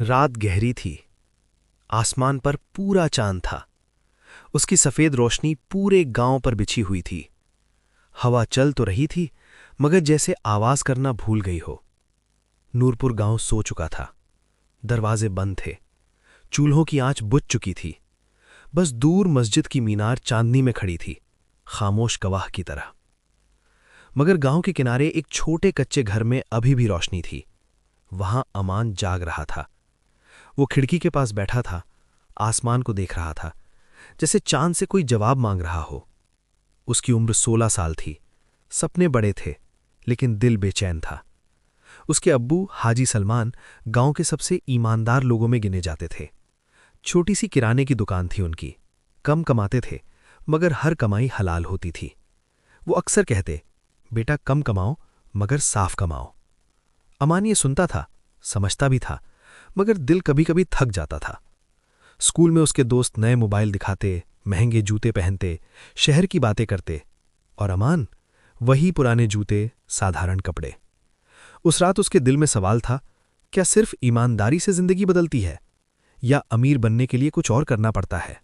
रात गहरी थी। आसमान पर पूरा चांद था। उसकी सफेद रोशनी पूरे गांव पर बिछी हुई थी। हवा चल तो रही थी, मगर जैसे आवाज करना भूल गई हो। नूरपुर गांव सो चुका था। दरवाजे बंद थे। चूल्हों की आंच बुझ चुकी थी। बस दूर मस्जिद की मीनार चांदनी में खड़ी थी, खामोश गवाह की तरह। मगर गांव के किनारे एक छोटे कच्चे घर में अभी भी रोशनी थी। वहां अमान जाग रहा था। वो खिड़की के पास बैठा था, आसमान को देख रहा था, जैसे चांद से कोई जवाब मांग रहा हो। उसकी उम्र 16 साल थी। सपने बड़े थे, लेकिन दिल बेचैन था। उसके अब्बू हाजी सलमान गांव के सबसे ईमानदार लोगों में गिने जाते थे। छोटी सी किराने की दुकान थी उनकी। कम कमाते थे, मगर हर कमाई हलाल होती थी। वो अक्सर कहते, बेटा कम कमाओ मगर साफ कमाओ। अमान ये सुनता था, समझता भी था, मगर दिल कभी कभी थक जाता था। स्कूल में उसके दोस्त नए मोबाइल दिखाते, महंगे जूते पहनते, शहर की बातें करते, और अमान वही पुराने जूते, साधारण कपड़े। उस रात उसके दिल में सवाल था, क्या सिर्फ ईमानदारी से जिंदगी बदलती है, या अमीर बनने के लिए कुछ और करना पड़ता है?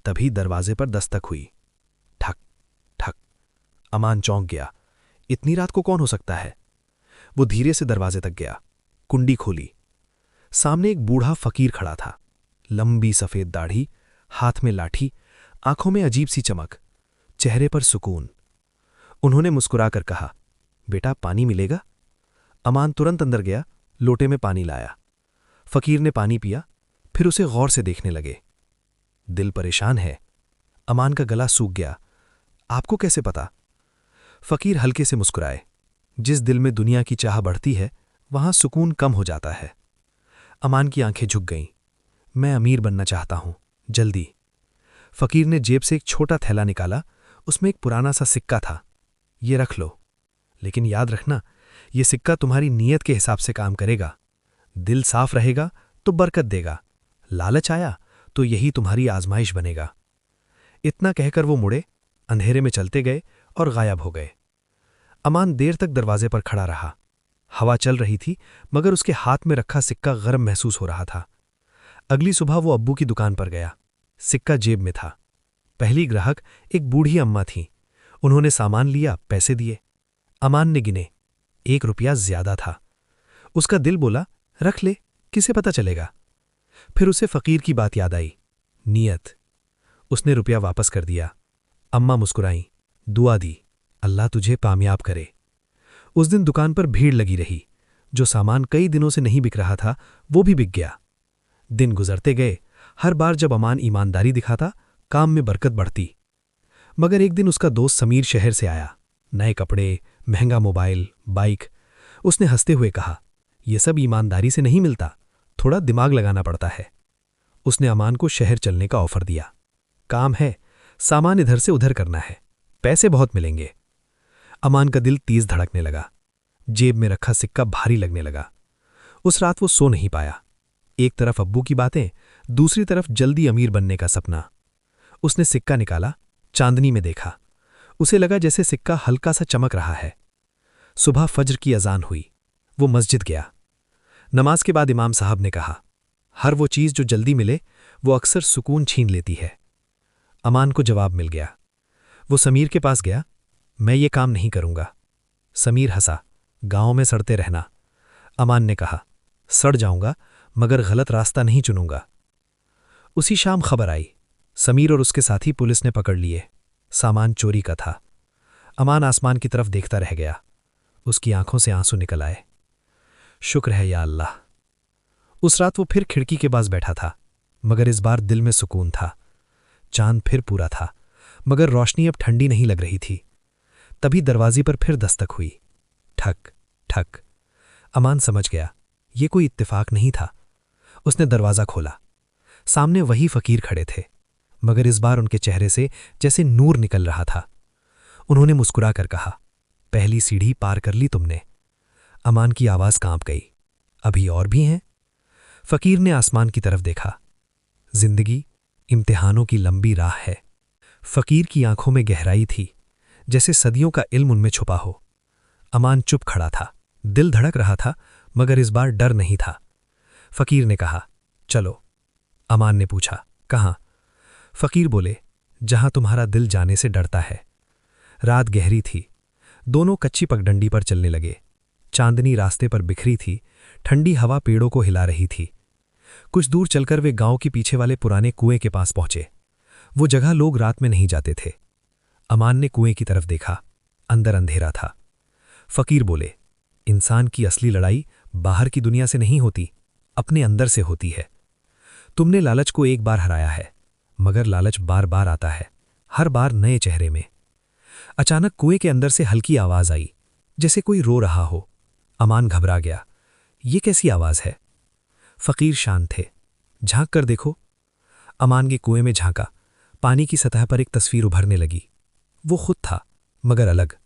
तभी दरवाजे पर दस्तक हुई। ठक ठक। अमान चौंक गया। इतनी रात को कौन हो सकता है? वो धीरे से दरवाजे तक गया, कुंडी खोली। सामने एक बूढ़ा फकीर खड़ा था। लंबी सफेद दाढ़ी, हाथ में लाठी, आंखों में अजीब सी चमक, चेहरे पर सुकून। उन्होंने मुस्कुराकर कहा, बेटा पानी मिलेगा? अमान तुरंत अंदर गया, लोटे में पानी लाया। फकीर ने पानी पिया, फिर उसे गौर से देखने लगे। दिल परेशान है। अमान का गला सूख गया। आपको कैसे पता? फकीर हल्के से मुस्कुराए। जिस दिल में दुनिया की चाह बढ़ती है, वहां सुकून कम हो जाता है। अमान की आंखें झुक गईं। मैं अमीर बनना चाहता हूं, जल्दी। फकीर ने जेब से एक छोटा थैला निकाला। उसमें एक पुराना सा सिक्का था। ये रख लो, लेकिन याद रखना, ये सिक्का तुम्हारी नीयत के हिसाब से काम करेगा। दिल साफ रहेगा तो बरकत देगा, लालच आया तो यही तुम्हारी आजमाइश बनेगा। इतना कहकर वो मुड़े, अंधेरे में चलते गए और गायब हो गए। अमान देर तक दरवाजे पर खड़ा रहा। हवा चल रही थी, मगर उसके हाथ में रखा सिक्का गर्म महसूस हो रहा था। अगली सुबह वो अब्बू की दुकान पर गया। सिक्का जेब में था। पहली ग्राहक एक बूढ़ी अम्मा थी। उन्होंने सामान लिया, पैसे दिए। अमान ने गिने, 1 रुपया ज्यादा था। उसका दिल बोला, रख ले, किसे पता चलेगा। फिर उसे फकीर की बात याद आई, नियत। उसने रुपया वापस कर दिया। अम्मा मुस्कुराई, दुआ दी, अल्लाह तुझे कामयाब करे। उस दिन दुकान पर भीड़ लगी रही। जो सामान कई दिनों से नहीं बिक रहा था, वो भी बिक गया। दिन गुजरते गए। हर बार जब अमान ईमानदारी दिखाता, काम में बरकत बढ़ती। मगर एक दिन उसका दोस्त समीर शहर से आया। नए कपड़े, महंगा मोबाइल, बाइक। उसने हंसते हुए कहा, यह सब ईमानदारी से नहीं मिलता, थोड़ा दिमाग लगाना पड़ता है। उसने अमान को शहर चलने का ऑफर दिया। काम है, सामान इधर से उधर करना है, पैसे बहुत मिलेंगे। अमान का दिल तेज धड़कने लगा। जेब में रखा सिक्का भारी लगने लगा। उस रात वो सो नहीं पाया। एक तरफ अब्बू की बातें, दूसरी तरफ जल्दी अमीर बनने का सपना। उसने सिक्का निकाला, चांदनी में देखा। उसे लगा जैसे सिक्का हल्का सा चमक रहा है। सुबह फज्र की अजान हुई। वो मस्जिद गया। नमाज के बाद इमाम साहब ने कहा, हर वो चीज़ जो जल्दी मिले, वो अक्सर सुकून छीन लेती है। अमान को जवाब मिल गया। वो समीर के पास गया, मैं ये काम नहीं करूंगा। समीर हंसा, गांव में सड़ते रहना। अमान ने कहा, सड़ जाऊंगा, मगर गलत रास्ता नहीं चुनूंगा। उसी शाम खबर आई, समीर और उसके साथी पुलिस ने पकड़ लिए। सामान चोरी का था। अमान आसमान की तरफ देखता रह गया। उसकी आंखों से आंसू निकल आए। शुक्र है या अल्लाह। उस रात वो फिर खिड़की के पास बैठा था, मगर इस बार दिल में सुकून था। चांद फिर पूरा था, मगर रोशनी अब ठंडी नहीं लग रही थी। तभी दरवाजे पर फिर दस्तक हुई। ठक ठक। अमान समझ गया, ये कोई इत्तेफाक नहीं था। उसने दरवाज़ा खोला। सामने वही फकीर खड़े थे, मगर इस बार उनके चेहरे से जैसे नूर निकल रहा था। उन्होंने मुस्कुराकर कहा, पहली सीढ़ी पार कर ली तुमने। अमान की आवाज़ कांप गई, अभी और भी हैं? फकीर ने आसमान की तरफ देखा। जिंदगी इम्तिहानों की लंबी राह है। फकीर की आंखों में गहराई थी, जैसे सदियों का इल्म उनमें छुपा हो। अमान चुप खड़ा था। दिल धड़क रहा था, मगर इस बार डर नहीं था। फकीर ने कहा, चलो। अमान ने पूछा, कहाँ? फकीर बोले, जहां तुम्हारा दिल जाने से डरता है। रात गहरी थी। दोनों कच्ची पगडंडी पर चलने लगे। चांदनी रास्ते पर बिखरी थी, ठंडी हवा पेड़ों को हिला रही थी। कुछ दूर चलकर वे गांव के पीछे वाले पुराने कुएं के पास पहुंचे। वो जगह लोग रात में नहीं जाते थे। अमान ने कुएं की तरफ देखा। अंदर अंधेरा था। फकीर बोले, इंसान की असली लड़ाई बाहर की दुनिया से नहीं होती, अपने अंदर से होती है। तुमने लालच को एक बार हराया है, मगर लालच बार बार आता है, हर बार नए चेहरे में। अचानक कुएं के अंदर से हल्की आवाज आई, जैसे कोई रो रहा हो। अमान घबरा गया। ये कैसी आवाज है? फकीर शांत थे। झांक कर देखो। अमान के कुएं में झांका। पानी की सतह पर एक तस्वीर उभरने लगी। वो खुद था, मगर अलग।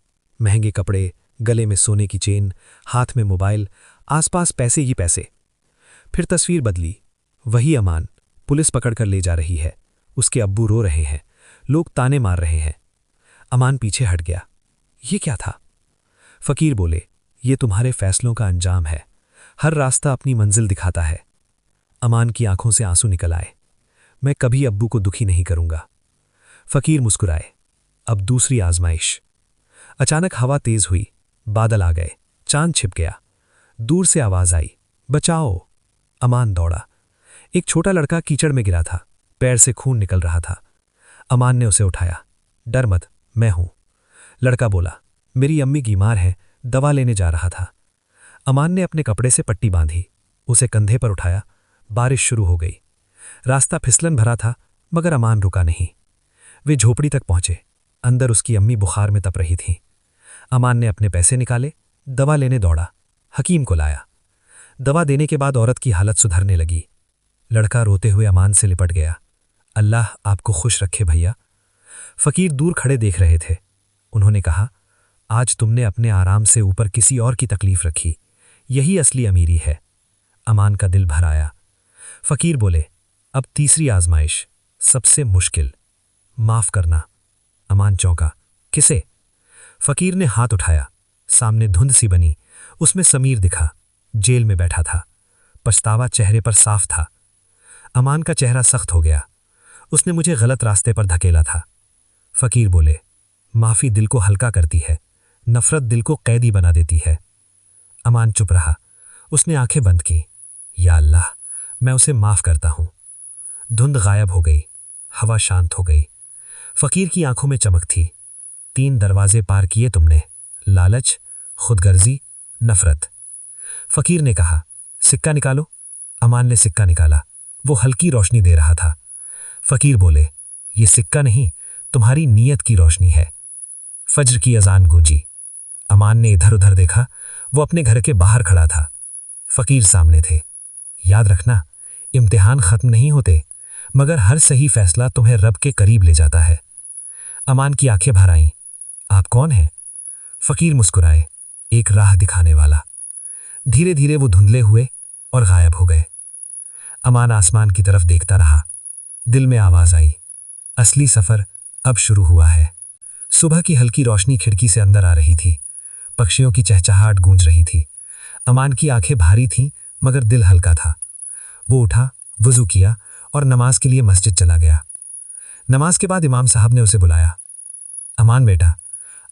महंगे कपड़े, गले में सोने की चेन, हाथ में मोबाइल, आसपास पैसे ही पैसे। फिर तस्वीर बदली। वही अमान, पुलिस पकड़कर ले जा रही है। उसके अब्बू रो रहे हैं, लोग ताने मार रहे हैं। अमान पीछे हट गया। ये क्या था? फकीर बोले, ये तुम्हारे फैसलों का अंजाम है। हर रास्ता अपनी मंजिल दिखाता है। अमान की आंखों से आंसू निकल आए। मैं कभी अब्बू को दुखी नहीं करूंगा। फकीर मुस्कुराए। अब दूसरी आजमाइश। अचानक हवा तेज हुई, बादल आ गए, चांद छिप गया। दूर से आवाज आई, बचाओ। अमान दौड़ा। एक छोटा लड़का कीचड़ में गिरा था, पैर से खून निकल रहा था। अमान ने उसे उठाया। डर मत, मैं हूं। लड़का बोला, मेरी अम्मी बीमार है, दवा लेने जा रहा था। अमान ने अपने कपड़े से पट्टी बांधी, उसे कंधे पर उठाया। बारिश शुरू हो गई। रास्ता फिसलन भरा था, मगर अमान रुका नहीं। वे झोपड़ी तक पहुंचे। अंदर उसकी अम्मी बुखार में तप रही थीं। अमान ने अपने पैसे निकाले, दवा लेने दौड़ा। हकीम को लाया। दवा देने के बाद औरत की हालत सुधरने लगी। लड़का रोते हुए अमान से लिपट गया। अल्लाह आपको खुश रखे भैया। फकीर दूर खड़े देख रहे थे। उन्होंने कहा, आज तुमने अपने आराम से ऊपर किसी और की तकलीफ रखी, यही असली अमीरी है। अमान का दिल भर आया। फकीर बोले, अब तीसरी आजमाइश, सबसे मुश्किल, माफ करना। अमान चौंका, किसे? फकीर ने हाथ उठाया। सामने धुंध सी बनी, उसमें समीर दिखा। जेल में बैठा था, पछतावा चेहरे पर साफ था। अमान का चेहरा सख्त हो गया। उसने मुझे गलत रास्ते पर धकेला था। फकीर बोले, माफी दिल को हल्का करती है, नफरत दिल को कैदी बना देती है। अमान चुप रहा। उसने आंखें बंद की। या अल्लाह, मैं उसे माफ करता हूं। धुंध गायब हो गई, हवा शांत हो गई। फकीर की आंखों में चमक थी। 3 दरवाजे पार किए तुमने, लालच, खुदगर्जी, नफरत। फकीर ने कहा, सिक्का निकालो। अमान ने सिक्का निकाला। वो हल्की रोशनी दे रहा था। फकीर बोले, ये सिक्का नहीं, तुम्हारी नीयत की रोशनी है। फज्र की अजान गूंजी। अमान ने इधर उधर देखा। वो अपने घर के बाहर खड़ा था। फकीर सामने थे। याद रखना, इम्तिहान खत्म नहीं होते, मगर हर सही फैसला तुम्हें रब के करीब ले जाता है। अमान की आंखें भर आईं। आप कौन हैं? फकीर मुस्कुराए, एक राह दिखाने वाला। धीरे धीरे वो धुंधले हुए और गायब हो गए। अमान आसमान की तरफ देखता रहा। दिल में आवाज आई, असली सफर अब शुरू हुआ है। सुबह की हल्की रोशनी खिड़की से अंदर आ रही थी। पक्षियों की चहचहाहट गूंज रही थी। अमान की आंखें भारी थीं, मगर दिल हल्का था। वो उठा, वुजू किया और नमाज के लिए मस्जिद चला गया। नमाज के बाद इमाम साहब ने उसे बुलाया। अमान बेटा,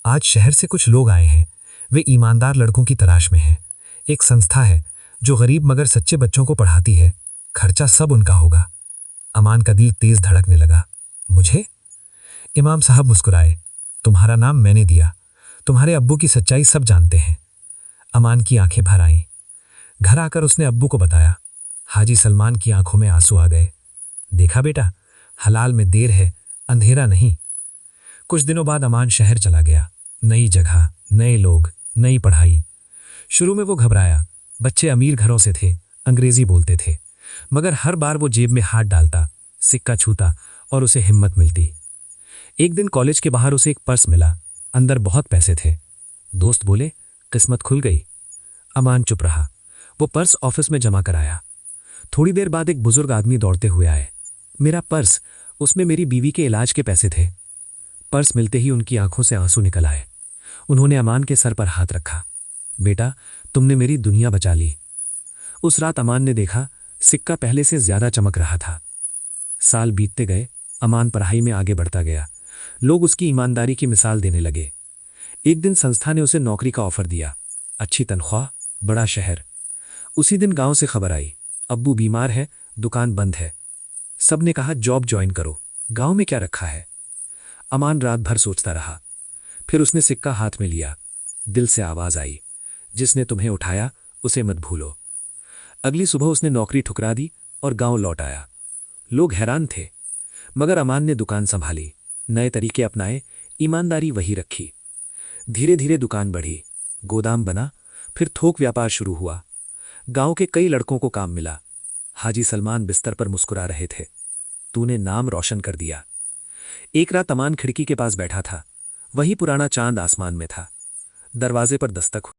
आज शहर से कुछ लोग आए हैं। वे ईमानदार लड़कों की तलाश में हैं। एक संस्था है जो गरीब मगर सच्चे बच्चों को पढ़ाती है। खर्चा सब उनका होगा। अमान का दिल तेज धड़कने लगा। मुझे? इमाम साहब मुस्कुराए। तुम्हारा नाम मैंने दिया। तुम्हारे अब्बू की सच्चाई सब जानते हैं। अमान की आंखें भर आईं। घर आकर उसने अब्बू को बताया। हाजी सलमान की आंखों में आंसू आ गए। देखा बेटा, हलाल में देर है, अंधेरा नहीं। कुछ दिनों बाद अमान शहर चला गया। नई जगह, नए लोग, नई पढ़ाई। शुरू में वो घबराया। बच्चे अमीर घरों से थे, अंग्रेजी बोलते थे, मगर हर बार वो जेब में हाथ डालता, सिक्का छूता और उसे हिम्मत मिलती। एक दिन कॉलेज के बाहर उसे एक पर्स मिला। अंदर बहुत पैसे थे। दोस्त बोले, किस्मत खुल गई। अमान चुप रहा। वो पर्स ऑफिस में जमा कराया। थोड़ी देर बाद एक बुजुर्ग आदमी दौड़ते हुए आए। मेरा पर्स, उसमें मेरी बीवी के इलाज के पैसे थे। पर्स मिलते ही उनकी आंखों से आंसू निकल आए। उन्होंने अमान के सर पर हाथ रखा। बेटा, तुमने मेरी दुनिया बचा ली। उस रात अमान ने देखा सिक्का पहले से ज्यादा चमक रहा था। साल बीतते गए, अमान पढ़ाई में आगे बढ़ता गया। लोग उसकी ईमानदारी की मिसाल देने लगे। एक दिन संस्था ने उसे नौकरी का ऑफर दिया। अच्छी तनख्वाह, बड़ा शहर। उसी दिन गांव से खबर आई, अब्बू बीमार है, दुकान बंद है। सबने कहा जॉब ज्वाइन करो, गांव में क्या रखा है। अमान रात भर सोचता रहा। फिर उसने सिक्का हाथ में लिया। दिल से आवाज आई, जिसने तुम्हें उठाया उसे मत भूलो। अगली सुबह उसने नौकरी ठुकरा दी और गांव लौट आया। लोग हैरान थे, मगर अमान ने दुकान संभाली, नए तरीके अपनाए, ईमानदारी वही रखी। धीरे धीरे दुकान बढ़ी, गोदाम बना, फिर थोक व्यापार शुरू हुआ। गांव के कई लड़कों को काम मिला। हाजी सलमान बिस्तर पर मुस्कुरा रहे थे। तूने नाम रोशन कर दिया। एक रात अमान खिड़की के पास बैठा था। वही पुराना चांद आसमान में था। दरवाजे पर दस्तक हुई।